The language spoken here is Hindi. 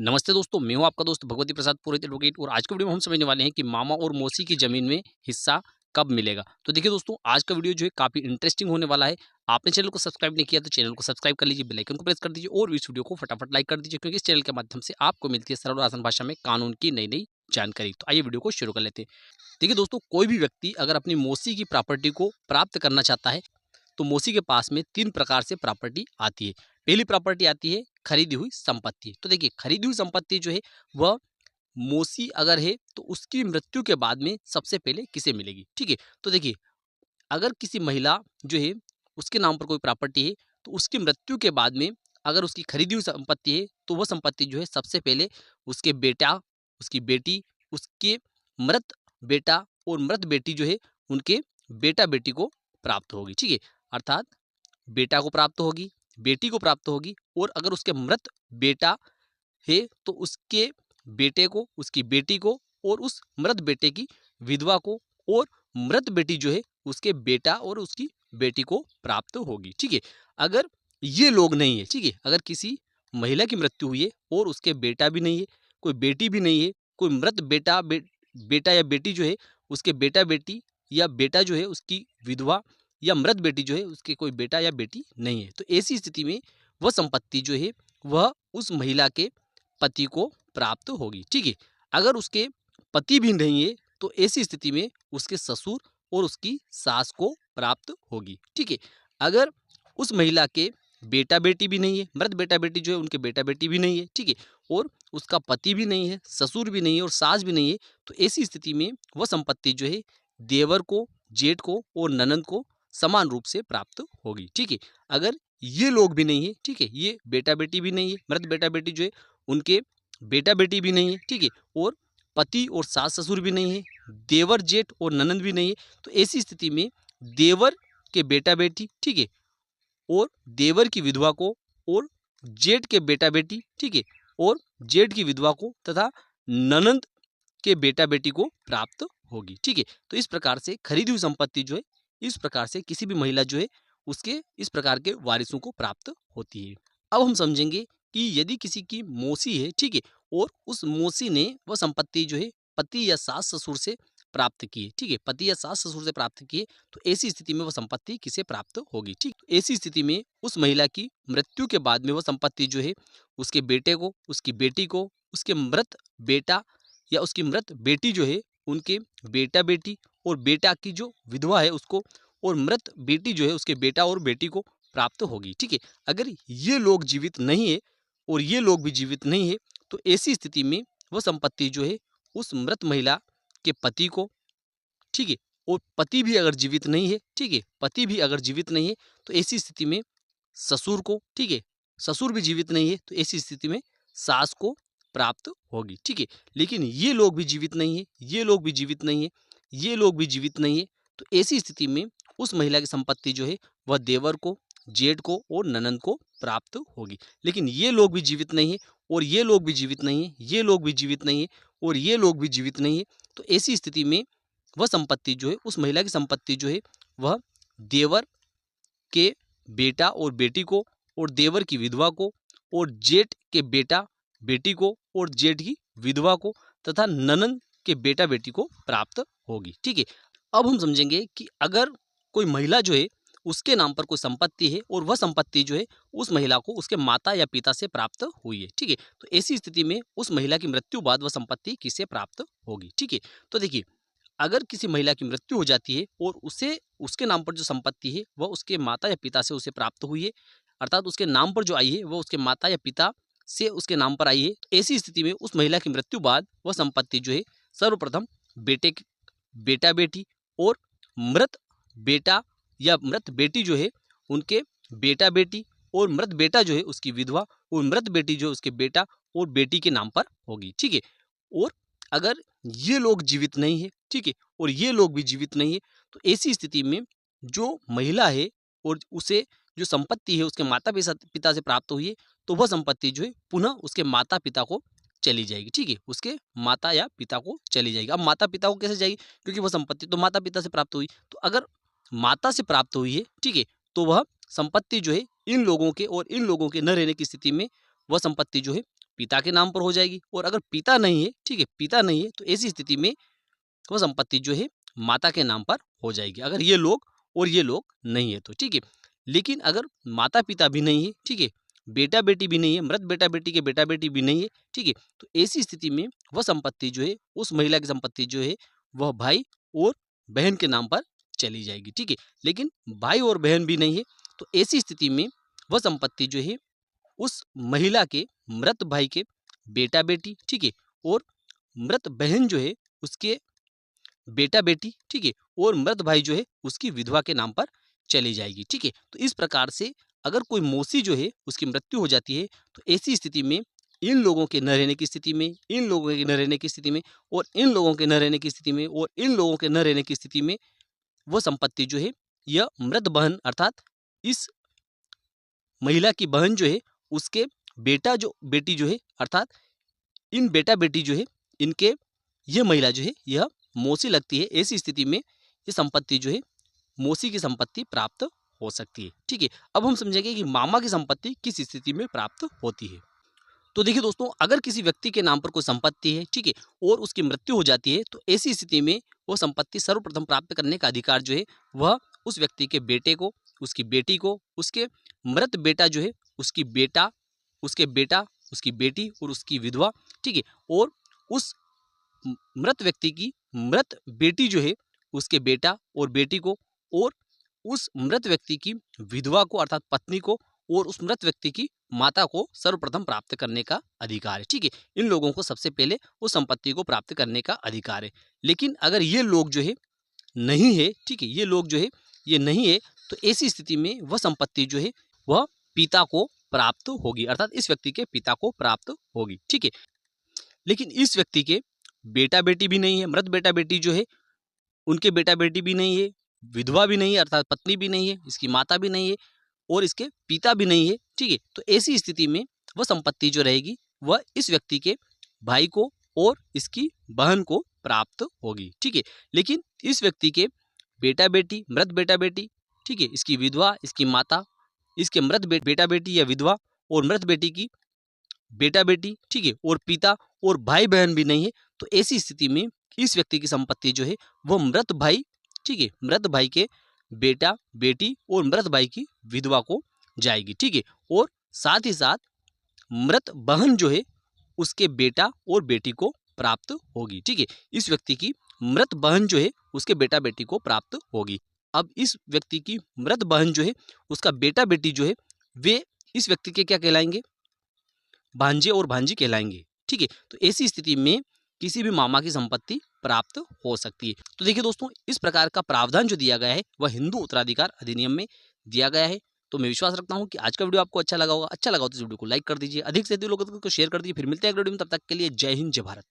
नमस्ते दोस्तों, मैं हूं आपका दोस्त भगवती प्रसाद पुरोहित एडवोकेट और आज के वीडियो में हम समझने वाले हैं कि मामा और मौसी की ज़मीन में हिस्सा कब मिलेगा। तो देखिए दोस्तों, आज का वीडियो जो है काफ़ी इंटरेस्टिंग होने वाला है। आपने चैनल को सब्सक्राइब नहीं किया तो चैनल को सब्सक्राइब कर लीजिए, बेल आइकन को प्रेस कर दीजिए और इस वीडियो को फटाफट लाइक कर दीजिए क्योंकि इस चैनल के माध्यम से आपको मिलती है सरल और आसान भाषा में कानून की नई-नई जानकारी। तो आइए वीडियो को शुरू कर लेते हैं। देखिए दोस्तों, कोई भी व्यक्ति अगर अपनी मौसी की प्रॉपर्टी को प्राप्त करना चाहता है तो मौसी के पास में 3 प्रकार से प्रॉपर्टी आती है। पहली प्रॉपर्टी आती है खरीदी हुई संपत्ति। तो देखिए खरीदी हुई संपत्ति जो है वह मौसी अगर है तो उसकी मृत्यु के बाद में सबसे पहले किसे मिलेगी, ठीक है? तो देखिए अगर किसी महिला जो है उसके नाम पर कोई प्रॉपर्टी है तो उसकी मृत्यु के बाद में अगर उसकी खरीदी हुई संपत्ति है तो वह संपत्ति जो है सबसे पहले उसके बेटा, उसकी बेटी, उसके मृत बेटा और मृत बेटी जो है उनके बेटा-बेटी को प्राप्त होगी, ठीक है? अर्थात बेटा को प्राप्त होगी, बेटी को प्राप्त होगी और अगर उसके मृत बेटा है तो उसके बेटे को, उसकी बेटी को और उस मृत बेटे की विधवा को और मृत बेटी जो है उसके बेटा और उसकी बेटी को प्राप्त होगी, ठीक है? अगर ये लोग नहीं है, ठीक है? अगर किसी महिला की मृत्यु हुई है और उसके बेटा भी नहीं है, कोई बेटी भी नहीं है, कोई मृत बेटा या बेटी जो है उसके बेटा-बेटी या बेटा जो है उसकी विधवा या मृत बेटी जो है उसके कोई बेटा या बेटी नहीं है। तो ऐसी स्थिति में वह संपत्ति जो है वह उस महिला के पति को प्राप्त होगी, ठीक है? अगर उसके पति भी नहीं है तो ऐसी स्थिति में उसके ससुर और उसकी सास को प्राप्त होगी, ठीक है? अगर उस महिला के बेटा-बेटी भी नहीं है, मृत बेटा-बेटी जो है उनके बेटा-बेटी भी नहीं है, ठीक है? और उसका पति भी नहीं है, ससुर भी नहीं है और सास भी नहीं है, तो ऐसी स्थिति में वह संपत्ति जो है देवर को, जेठ को और ननंद को समान रूप से प्राप्त होगी, ठीक है? अगर ये लोग भी नहीं है, ठीक है? ये बेटा-बेटी भी नहीं है, मृत बेटा-बेटी जो है उनके बेटा-बेटी भी नहीं है, ठीक है? और पति और सास-ससुर भी नहीं है, देवर, जेठ और ननंद भी नहीं है, तो ऐसी स्थिति में देवर के बेटा-बेटी, ठीक है? और देवर की विधवा को और जेठ के बेटा-बेटी, ठीक है? और जेठ की विधवा को तथा ननंद के बेटा-बेटी को प्राप्त होगी, ठीक है? तो इस प्रकार से खरीदी हुई संपत्ति जो है, इस प्रकार से किसी भी महिला जो है, उसके इस प्रकार के वारिसों को प्राप्त होती है। अब हम समझेंगे कि यदि किसी की मौसी है, ठीक है? और उस मौसी ने वह संपत्ति जो है पति या सास-ससुर से प्राप्त की है, ठीक है? पति या सास-ससुर से प्राप्त की है, तो ऐसी स्थिति में वह संपत्ति किसे प्राप्त होगी, ठीक? तो ऐसी स्थिति में उस महिला की मृत्यु के बाद में वह संपत्ति जो है, उसके बेटे को, उसकी बेटी को, उसके मृत बेटा या उसकी मृत बेटी जो है उनके बेटा-बेटी और बेटा की जो विधवा है उसको और मृत बेटी जो है उसके बेटा और बेटी को प्राप्त होगी, ठीक है? अगर ये लोग जीवित नहीं है और ये लोग भी जीवित नहीं है, तो ऐसी स्थिति में वह संपत्ति जो है उस मृत महिला के पति को, ठीक है? और पति भी अगर जीवित नहीं है, ठीक है? पति भी अगर जीवित नहीं है, तो ऐसी स्थिति में ससुर को, ठीक है? ससुर भी जीवित नहीं है, तो ऐसी स्थिति में सास को प्राप्त होगी, ठीक है? लेकिन ये लोग भी जीवित नहीं है, ये लोग भी जीवित नहीं है, ये लोग भी जीवित नहीं है, तो ऐसी स्थिति में उस महिला की संपत्ति जो है वह देवर को, जेठ को और ननंद को प्राप्त होगी। लेकिन ये लोग भी जीवित नहीं है और ये लोग भी जीवित नहीं है, ये लोग भी जीवित नहीं है और ये लोग भी जीवित नहीं है, तो ऐसी स्थिति में वह संपत्ति जो है उस महिला की संपत्ति जो है वह देवर के बेटा और बेटी को और देवर की विधवा को और जेठ के बेटा बेटी को और जेठ की विधवा को तथा ननंद के बेटा बेटी को प्राप्त होगी, ठीक है? अब हम समझेंगे कि अगर कोई महिला जो है उसके नाम पर कोई संपत्ति है और वह संपत्ति जो है उस महिला को उसके माता या पिता से प्राप्त हुई है, ठीक है? तो ऐसी स्थिति में उस महिला की मृत्यु बाद वह संपत्ति किसे प्राप्त होगी, ठीक है? तो देखिए अगर किसी महिला की मृत्यु हो जाती है और उसे उसके नाम पर जो संपत्ति है वह उसके माता या पिता से उसे प्राप्त हुई है, अर्थात उसके नाम पर जो आई है वह उसके माता या पिता से उसके नाम पर आई है, तो ऐसी स्थिति में उस महिला की मृत्यु बाद वह संपत्ति जो है सर्वप्रथम बेटा बेटी और मृत बेटा या मृत बेटी जो है उनके बेटा बेटी और मृत बेटा जो है उसकी विधवा और मृत बेटी जो है उसके बेटा और बेटी के नाम पर होगी, ठीक है? और अगर ये लोग जीवित नहीं है, ठीक है? और ये लोग भी जीवित नहीं है, तो ऐसी स्थिति में जो महिला है और उसे जो संपत्ति है उसके माता पिता से प्राप्त हुई है, तो वह संपत्ति जो है पुनः उसके माता पिता को चली जाएगी, ठीक है? उसके माता या पिता को चली जाएगी। अब माता पिता को कैसे जाएगी? क्योंकि वह संपत्ति तो माता पिता से प्राप्त हुई। तो अगर माता से प्राप्त हुई है, ठीक है? तो वह संपत्ति जो है इन लोगों के और इन लोगों के न रहने की स्थिति में वह संपत्ति जो है पिता के नाम पर हो जाएगी। और अगर पिता नहीं है, ठीक है, पिता नहीं है, तो ऐसी स्थिति में वह संपत्ति जो है माता के नाम पर हो जाएगी, अगर ये लोग और ये लोग नहीं है तो, ठीक है। लेकिन अगर माता पिता भी नहीं है, ठीक है, बेटा बेटी भी नहीं है, मृत बेटा बेटी के बेटा बेटी भी नहीं है, ठीक है, तो ऐसी स्थिति में वह संपत्ति जो है, उस महिला की संपत्ति जो है, वह भाई और बहन के नाम पर चली जाएगी, ठीक है। लेकिन भाई और बहन भी नहीं है, तो ऐसी स्थिति में वह संपत्ति जो है उस महिला के मृत भाई के बेटा बेटी, ठीक है, और मृत बहन जो है उसके बेटा बेटी, ठीक है, और मृत भाई जो है उसकी विधवा के नाम पर चली जाएगी, ठीक है। तो इस प्रकार से अगर कोई मौसी जो है उसकी मृत्यु हो जाती है, तो ऐसी स्थिति में इन लोगों के न रहने की स्थिति में, इन लोगों के न रहने की स्थिति में, और इन लोगों के न रहने की स्थिति में, और इन लोगों के न रहने की स्थिति में वो संपत्ति जो है, यह मृत बहन अर्थात इस महिला की बहन जो है उसके बेटा जो बेटी जो है अर्थात इन बेटा बेटी जो है, इनके यह महिला जो है यह मौसी लगती है। ऐसी स्थिति में ये संपत्ति जो है मौसी की संपत्ति प्राप्त हो सकती है, ठीक है। अब हम समझेंगे कि मामा की संपत्ति किस स्थिति में प्राप्त होती है। तो देखिए दोस्तों, अगर किसी व्यक्ति के नाम पर कोई संपत्ति है, ठीक है, और उसकी मृत्यु हो जाती है, तो ऐसी स्थिति में वो संपत्ति सर्वप्रथम प्राप्त करने का अधिकार जो है वह उस व्यक्ति के बेटे को, उसकी बेटी को, उसके मृत बेटा जो है उसकी बेटा, उसके बेटा, उसकी बेटी और उसकी विधवा, ठीक है, और उस मृत व्यक्ति की मृत बेटी जो है उसके बेटा और बेटी को, और उस मृत व्यक्ति की विधवा को अर्थात पत्नी को, और उस मृत व्यक्ति की माता को सर्वप्रथम प्राप्त करने का अधिकार है, ठीक है। इन लोगों को सबसे पहले उस संपत्ति को प्राप्त करने का अधिकार है। लेकिन अगर ये लोग जो है नहीं है, ठीक है, ये लोग जो है ये नहीं है, तो ऐसी स्थिति में वह संपत्ति जो है वह पिता को प्राप्त होगी, अर्थात इस व्यक्ति के पिता को प्राप्त होगी, ठीक है। लेकिन इस व्यक्ति के बेटा बेटी भी नहीं है, मृत बेटा बेटी जो है उनके बेटा बेटी भी नहीं है, विधवा भी नहीं है अर्थात पत्नी भी नहीं है, इसकी माता भी नहीं है और इसके पिता भी नहीं है, ठीक है। तो ऐसी स्थिति में वह संपत्ति जो रहेगी वह इस व्यक्ति के भाई को और इसकी बहन को प्राप्त होगी, ठीक है। लेकिन इस व्यक्ति के बेटा बेटी, मृत बेटा बेटी, ठीक है, इसकी विधवा, इसकी माता, इसके मृत बेटा बेटी या विधवा और मृत बेटी की बेटा बेटी, ठीक है, और पिता और भाई बहन भी नहीं है, तो ऐसी स्थिति में इस व्यक्ति की संपत्ति जो है वह मृत भाई, ठीक है, मृत भाई के बेटा बेटी और मृत भाई की विधवा को जाएगी, ठीक है। और साथ ही साथ मृत बहन जो है उसके बेटा और बेटी को प्राप्त होगी, ठीक है। इस व्यक्ति की मृत बहन जो है उसके बेटा बेटी को प्राप्त होगी। अब इस व्यक्ति की मृत बहन जो है उसका बेटा बेटी जो है वे इस व्यक्ति के क्या कहलाएंगे, भांजे और भांजी कहलाएंगे, ठीक है। तो ऐसी स्थिति में किसी भी मामा की संपत्ति प्राप्त हो सकती है। तो देखिए दोस्तों, इस प्रकार का प्रावधान जो दिया गया है वह हिंदू उत्तराधिकार अधिनियम में दिया गया है। तो मैं विश्वास रखता हूं कि आज का वीडियो आपको अच्छा लगा होगा। अच्छा लगा हो तो इस वीडियो को लाइक कर दीजिए, अधिक से अधिक लोगों को शेयर कर दीजिए। फिर मिलते हैं अगले वीडियो में, तब तक के लिए जय हिंद, जय भारत।